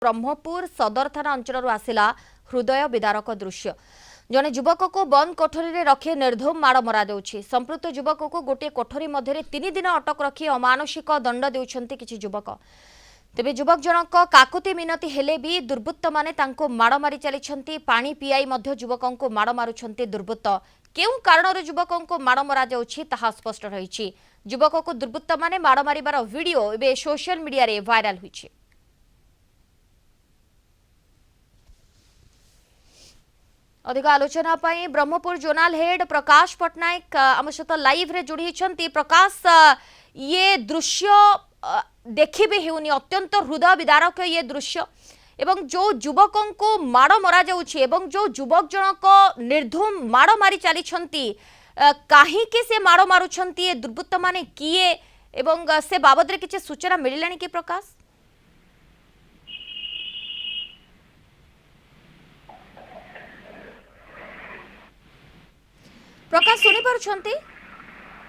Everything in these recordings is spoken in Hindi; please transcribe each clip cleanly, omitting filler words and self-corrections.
ब्रह्मपुर सदर थाना अंचल आसिला हृदय विदारक दृश्य। जने युवक को बंद कोठरी रे रखी निर्धूम माड़ मरा जाउछि। संपृक्त युवक को गोटे कोठरी मध्य 3 दिन अटक रखी अमानुषिक दंड देउछन्ति किछि युवक। तेबे युवक जनक काकुति मिनती हेले भी दुर्बृत्त माने तांको माड़ मारी चलिछन्ति। पानी पियाई मध्य युवकों को माड़ मारुछन्ति दुर्बृत्त। केउ कारण रे युवकों को माड़ मरा जाउछि ताहा स्पष्ट रहिछि। युवक को दुर्बृत्त माने माड़ मारिबार वीडियो एबे सोशल मीडिया रे वायरल होइछि। अधिक आलोचना पाई ब्रह्मपुर जोनाल हेड प्रकाश पटनायक आम सहित लाइव रे जोड़ी होती। प्रकाश, ये दृश्य देखिबे हेउनी, अत्यंत हृदय विदारक ये दृश्य एवं जो युवकों को माड़ मरा जाउछि एवं जो युवक जनक निर्धूम माड़ मारी चली कहीं से माड़ मारुछंती ये दुर्बृत्त माने किए एवं से बाबद रे किछि सूचना मिलिलानी कि प्रकाश? प्रकाश सुनी पारुछंती?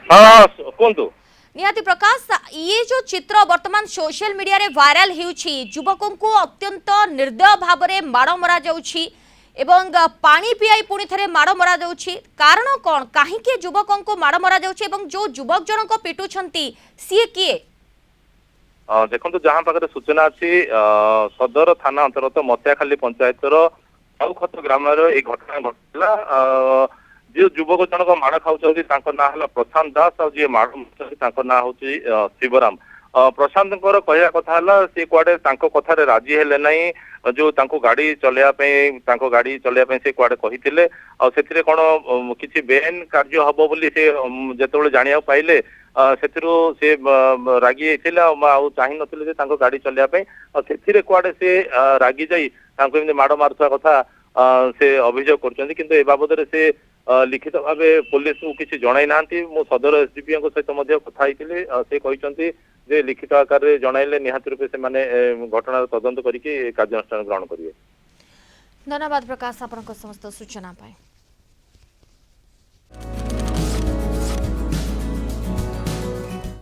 हाँ कोंतु निहाती प्रकाश, ये जो चित्र वर्तमान सोशल मीडिया रे वायरल हेउछि, युवकों को अत्यंत निर्दय भाव रे माड़ मरा जाउछि एवं पानी पियाई पुणी थरे माड़ मरा जाउछि। कारण कोन, काहे के युवकों को माड़ मरा जाउछि एवं जो युवक जनक पिटुछंती सिए किए? देखो जहाँ पाखे सूचना अच्छी सदर थाना अंतर्गत मतियाखाली पंचायत राउखत ग्राम ये घटना घटला। जो युवक जनक माड़ खाऊँ ना है प्रशांत दास और जी माड़ ना हूँ शिवराम। प्रशांत कहया कथा सी कुआडे कथार राजी हेले नहीं। जो गाड़ी चलैया गाड़ी चलैया से कुआडे कही से कौन किसी बेआईन कार्य हम बोली से जिते जाना पाइले से रागी चाह न गाड़ी चलैया कुआडे से रागी जाई माड़ मारुवा कथा से अभियोग कर बाबद से लिखित भाव पुलिस को किसी जणाई ना। मु सदर एसडीपी सहित कथी से कहते लिखित आकार में जणाइले निहाती रूपे से माने घटनार तदंत करके कार्यानुष्ठान ग्रहण करेंगे। धन्यवाद प्रकाश, आपन समस्त सूचना पाए।